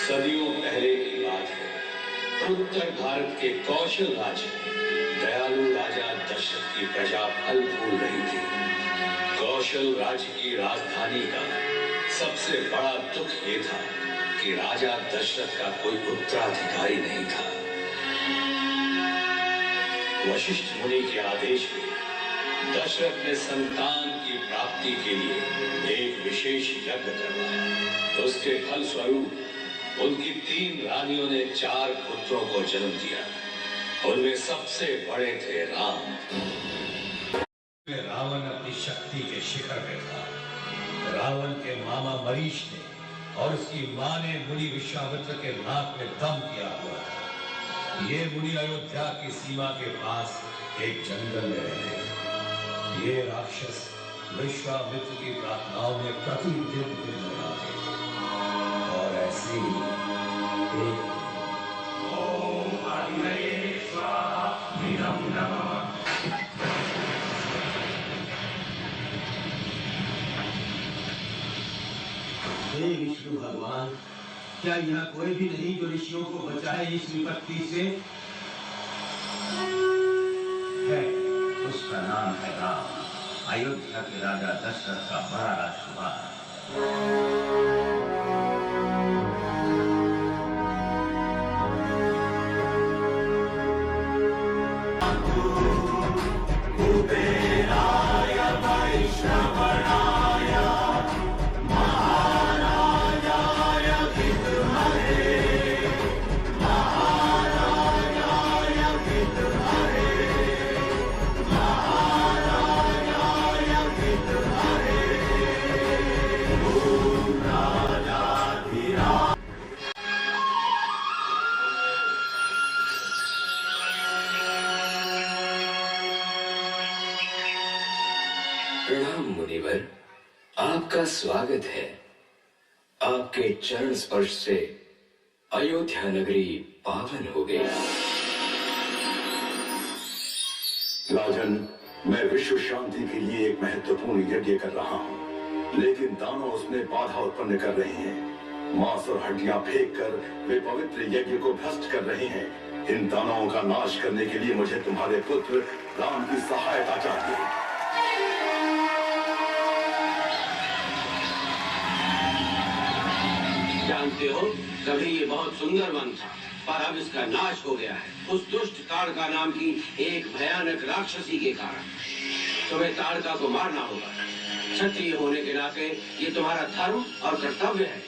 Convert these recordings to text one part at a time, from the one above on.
सदियों पहले की बात है। उत्तर भारत के कौशल राज्य में दयालु राजा दशरथ की प्रजा फल फूल रही थी। कौशल राज्य की राजधानी का सबसे बड़ा दुख ये था कि राजा दशरथ का कोई उत्तराधिकारी नहीं था। वशिष्ठ मुनि के आदेश पे दशरथ ने संतान की प्राप्ति के लिए एक विशेष यज्ञ करवाया। उसके फलस्वरूप उनकी 3 रानियों ने 4 पुत्रों को जन्म दिया। उनमें सबसे बड़े थे राम। रावण अपनी शक्ति के शिखर पे था। रावण के मामा मरीश ने और उसकी मां ने मुनि विश्वामित्र के नाक में दम किया हुआ था। ये मुनि अयोध्या की सीमा के पास एक जंगल में रहते थे। ये राक्षस विश्वामित्र की प्रार्थनाओं में प्रतिदिन दिन बनाते और ऐसे ही हे विष्णु भगवान, क्या यहाँ कोई भी नहीं जो ऋषियों को बचाए इस विपत्ति से? है, उसका नाम है राम, अयोध्या के राजा दशरथ का बड़ा राजकुमार। प्रणाम मुनिवर, आपका स्वागत है। आपके चरण स्पर्श से अयोध्या नगरी पावन हो गई। राजन, मैं विश्व शांति के लिए एक महत्वपूर्ण यज्ञ कर रहा हूँ, लेकिन दानव उसमें बाधा उत्पन्न कर रहे हैं। मांस और हड्डियां फेंक कर वे पवित्र यज्ञ को भ्रष्ट कर रहे हैं। इन दानवों का नाश करने के लिए मुझे तुम्हारे पुत्र राम की सहायता चाहिए। जानते हो, कभी ये बहुत सुंदर वन था, पर अब इसका नाश हो गया है उस दुष्ट ताड़का नाम की एक भयानक राक्षसी के कारण। तुम्हें ताड़का को मारना होगा। क्षत्रिय होने के नाते ये तुम्हारा धर्म और कर्तव्य है।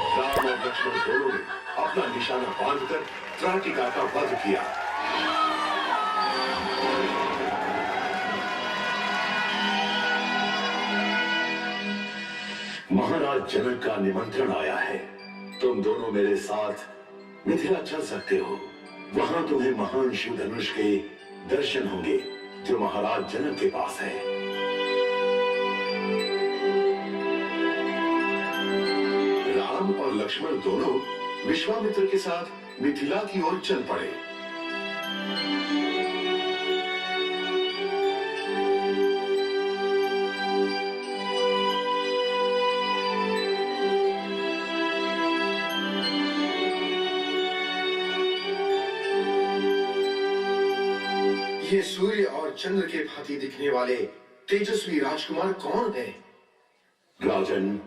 राम और लक्ष्मण दोनों ने अपना निशाना बांधकर त्राटिका का वध किया। महाराज जनक का निमंत्रण आया है। तुम दोनों मेरे साथ मिथिला चल सकते हो। वहां तुम्हें महान शिव धनुष के दर्शन होंगे जो महाराज जनक के पास है। राम और लक्ष्मण दोनों विश्वामित्र के साथ मिथिला की ओर चल पड़े। ये सूर्य और चंद्र के भांति दिखने वाले तेजस्वी राजकुमार कौन है? राजन,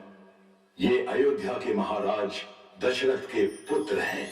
ये अयोध्या के महाराज दशरथ के पुत्र हैं।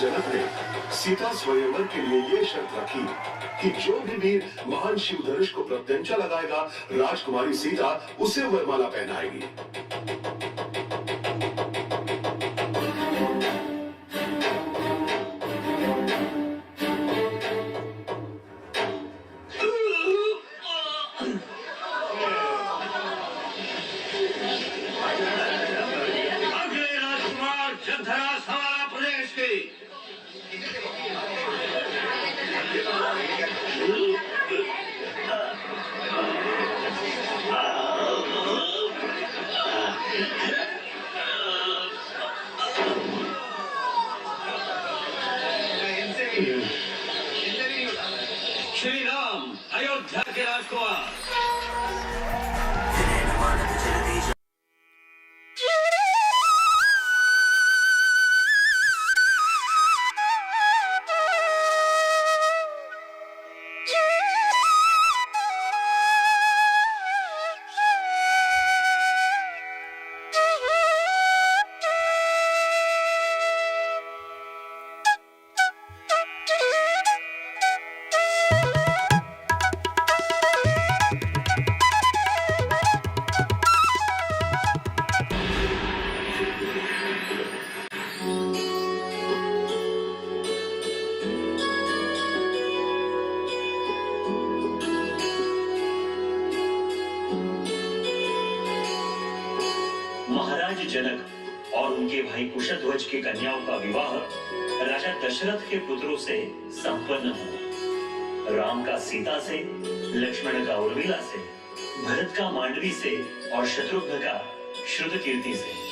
जनक ने सीता स्वयंवर के लिए ये शर्त रखी कि जो भी वीर महान शिव धनुष को प्रत्यंचा लगाएगा, राजकुमारी सीता उसे वरमाला पहनाएगी। श्री राम अयोध्या के राजकुमार। महाराज जनक और उनके भाई कुशध्वज की कन्याओं का विवाह राजा दशरथ के पुत्रों से संपन्न हुआ। राम का सीता से, लक्ष्मण का उर्मिला से, भरत का मांडवी से और शत्रुघ्न का श्रुतकीर्ति से।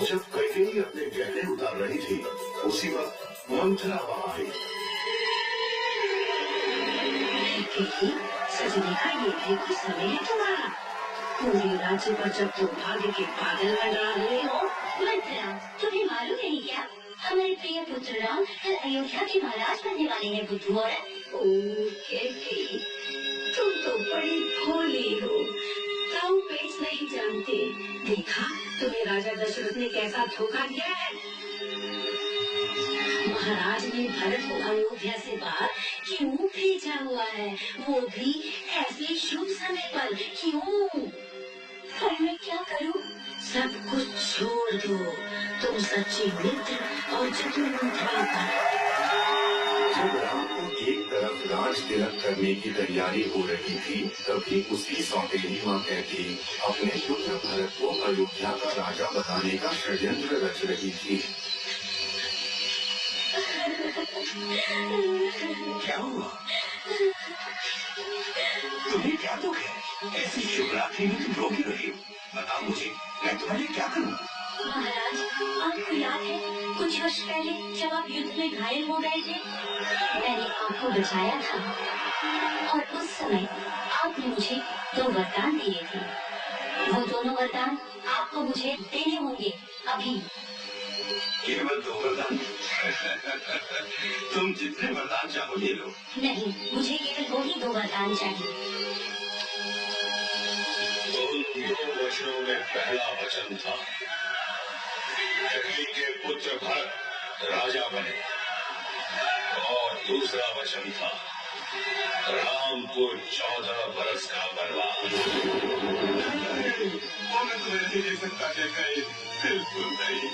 जब कैकेयी अपने गहने उतार रही थी, उसी वक्त मंथरा वहां आई। सच देखा, ये भी कुछ समय है तुम्हारा। पूरे राज्य पर जब तुम भाग्य के बादल मंडरा रहे हो। मंथरा, तुम्हें मालूम नहीं क्या, हमारे प्रिय पुत्र राम कल अयोध्या के महाराज बनने वाले हैं बुद्धू औरत। कैकेयी, तुम तो बड़ी भोली हो, ताऊ पेच नहीं जानते। देखा तुम्हें राजा दशरथ ने कैसा धोखा दिया है। महाराज ने भरत को अयोध्या से बाहर क्यों भेजा हुआ है, वो भी ऐसे शुभ समय पर। क्यों? पर मैं क्या करूं? सब कुछ छोड़ दो, तुम सच्ची मित्र और चतुर मंथरा बनो। जब राम को एक तरफ राज तिलक करने की तैयारी हो रही थी, तभी उसकी सौतेली माँ कैकेयी अपने पुत्र भरत को अयोध्या का राजा बनाने का षड्यंत्र रच रही थी। क्या हुआ? तुम्हें क्या दुख है? ऐसी शिवरात्रि में तुम रोकी रही हो। बताओ मुझे, मैं तुम्हारे क्या करूं? महाराज, आपको याद है कुछ वर्ष पहले जब आप युद्ध में घायल हो गए थे, मैंने आपको बचाया था और उस समय आपने मुझे 2 वरदान दिए थे। वो दोनों वरदान आपको मुझे देने होंगे अभी। केवल 2 वरदान? तुम जितने वरदान चाहो ले लो। नहीं, मुझे केवल वो ही 2 वरदान चाहिए। उन 2 वचनों में पहला वचन था कैकेयी के पुत्र भरत राजा बने, और दूसरा वचन था राम को 14 बरस का वनवास। वो मैं तुम्हें नहीं दे सकता कैकेयी, बिल्कुल नहीं।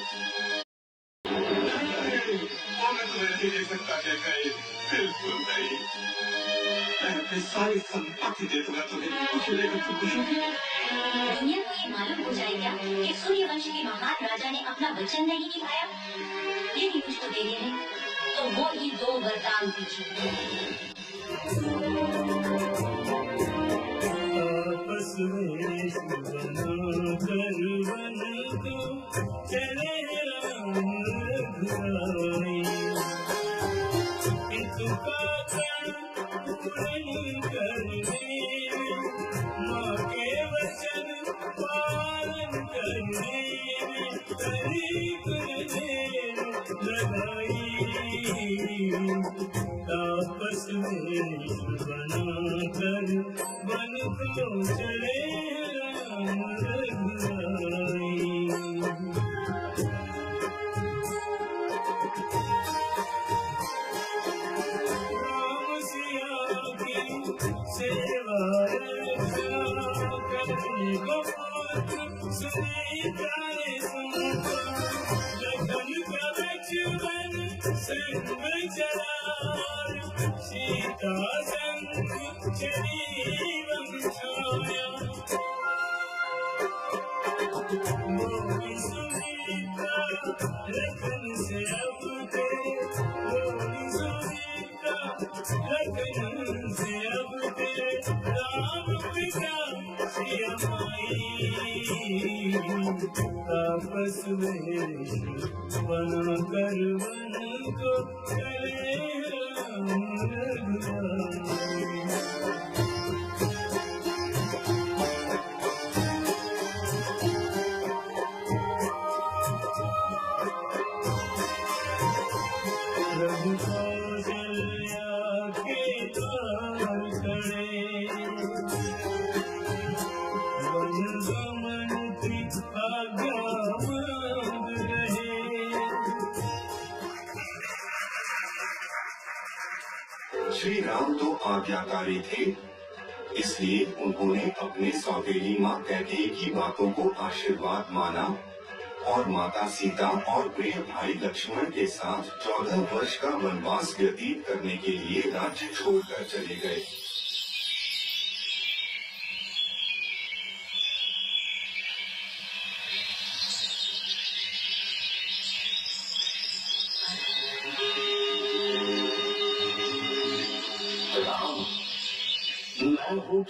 वो मैं तुम्हें नहीं दे सकता कैकेयी, बिल्कुल नहीं। मैं अपनी सारी संपत्ति दे दूंगा तुम्हें, कुछ लेकर तुम खुश होगी। दुनिया को ये मालूम हो जाएगा कि सूर्यवंश के महान राजा ने अपना वचन नहीं निभाया। यदि मुझको देने हैं तो वो ही 2 वरदान दीजिए। आपस में चले राम रघुराई, आपस में बना कर मन को चले श्री राम तो आज्ञाकारी थे, इसलिए उन्होंने अपने सौतेली माँ कैकेयी की बातों को आशीर्वाद माना और माता सीता और प्रिय भाई लक्ष्मण के साथ 14 वर्ष का वनवास व्यतीत करने के लिए राज्य छोड़कर चले गए।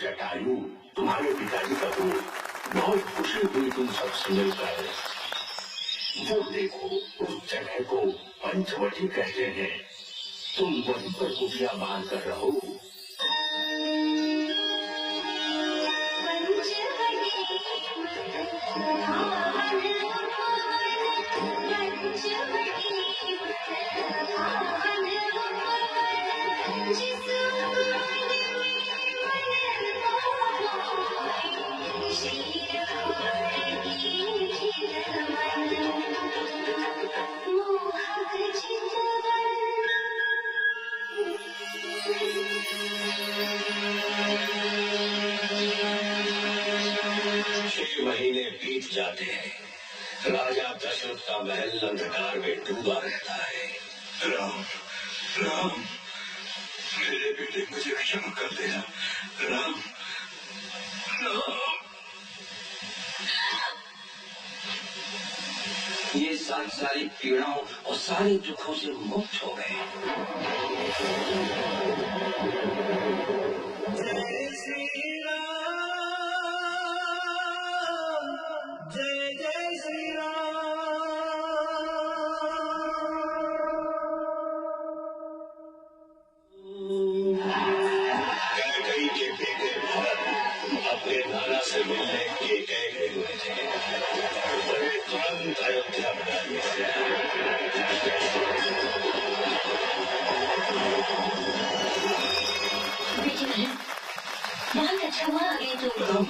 जटायु तुम्हारे पिताजी का दोस्त, बहुत खुशी हुई तुम सबसे मिलकर। वो देखो, उस जगह को पंचवटी कहते हैं, तुम वहीं पर कुटिया बांध कर रहो। बीत जाते हैं। राजा दशरथ का महल अंधकार में डूबा रहता है। राम, राम, मेरे बेटे मुझे क्षमा कर देना। राम, राम। ये सारी पीड़ाओं और सारे दुखों से मुक्त हो गए। जय श्री राम, जय जय श्री राम। कैकेयी के बेटे भरत अपने नाना से मिलने के गए हुए थे। उन्हें तुरंत अयोध्या बना दिया। बहुत अच्छा हुआ आ गए तुम।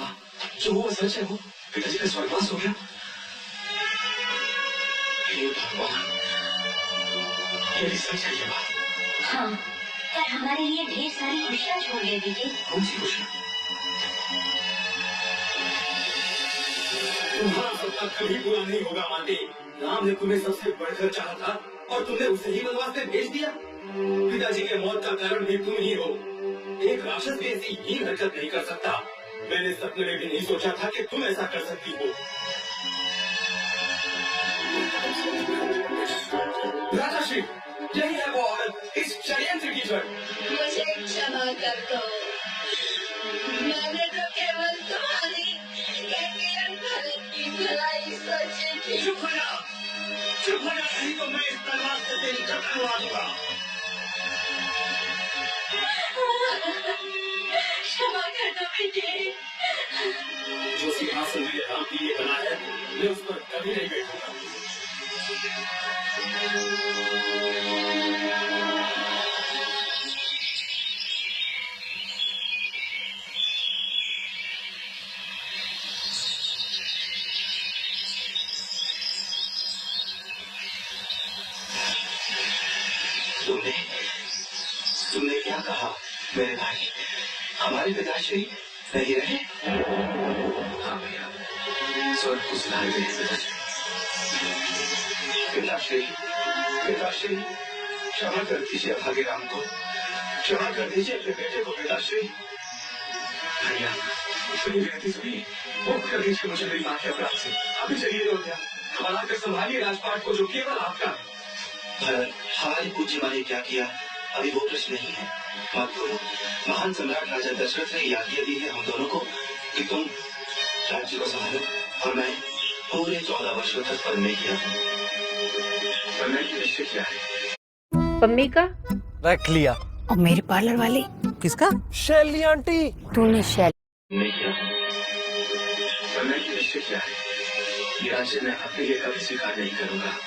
जो हुआ सच है, वो पिताजी का स्वर्गवास हो गया। हे भगवान, ये सच है ये बात। हाँ, पर हमारे लिए ढेर सारी खुशियाँ छोड़ गए बेटे। कौन सी खुशियाँ? तुम्हारा सपना कभी पूरा नहीं होगा माते। राम ने तुम्हें सबसे बढ़कर चाहा था और तुमने उसे ही वनवास में भेज दिया। पिताजी के मौत का कारण भी तुम ही हो। एक राक्षस भी ऐसी हीन हरकत नहीं कर सकता। मैंने सपने में भी नहीं सोचा था कि तुम ऐसा कर सकती हो। राजाश्री, यही है वो औरत, इस षड्यंत्र की जड़। मुझे क्षमा कर दो। मैंने तो केवल तुम्हारी की भलाई सोची थी। चुप हो जा, चुप हो जा, नहीं तो मैं इस तलवार से तेरी गर्दन उड़ा दूंगा। क्षमा कर दो बेटे। जो सिंहासन मेरे राम के लिए बना है, मैं उस पर कभी नहीं बैठूंगा। कहा मेरे भाई? हमारे पिताश्री नहीं रहे? हाँ भैया, स्वर्ग को सुधार गए पिताश्री। पिताश्री, पिताश्री, क्षमा कर दीजिए भागे राम को, क्षमा कर दीजिए अपने बेटे को पिताश्री। भैया, मेरी विनती सुनिए, मुक्त कर दीजिए मुझे मेरी माँ के अपराध से। अभी चलिए अयोध्या, खबरदार कर संभालिए राजपाट को जो केवल आपका है। भरत, हमारी पूज्य माँ ने क्या किया अभी वो प्रश्न नहीं है। मत बोलो। महान सम्राट राजा दशरथ ने यह आज्ञा दी है हम दोनों को कि तुम राज्य को संभालो, और मैं पूरे 14 वर्षों तक वन में किया हूँ। वनमें की निश्चय किया है। पम्मी का रख लिया। और मेरे पार्लर वाले किसका? शैली आंटी। तूने शैली मैं किया हूँ। वनमें की निश्चय किया है। ये राज्य मैं अपने लिए कभी स्वीकार नहीं करूंगा।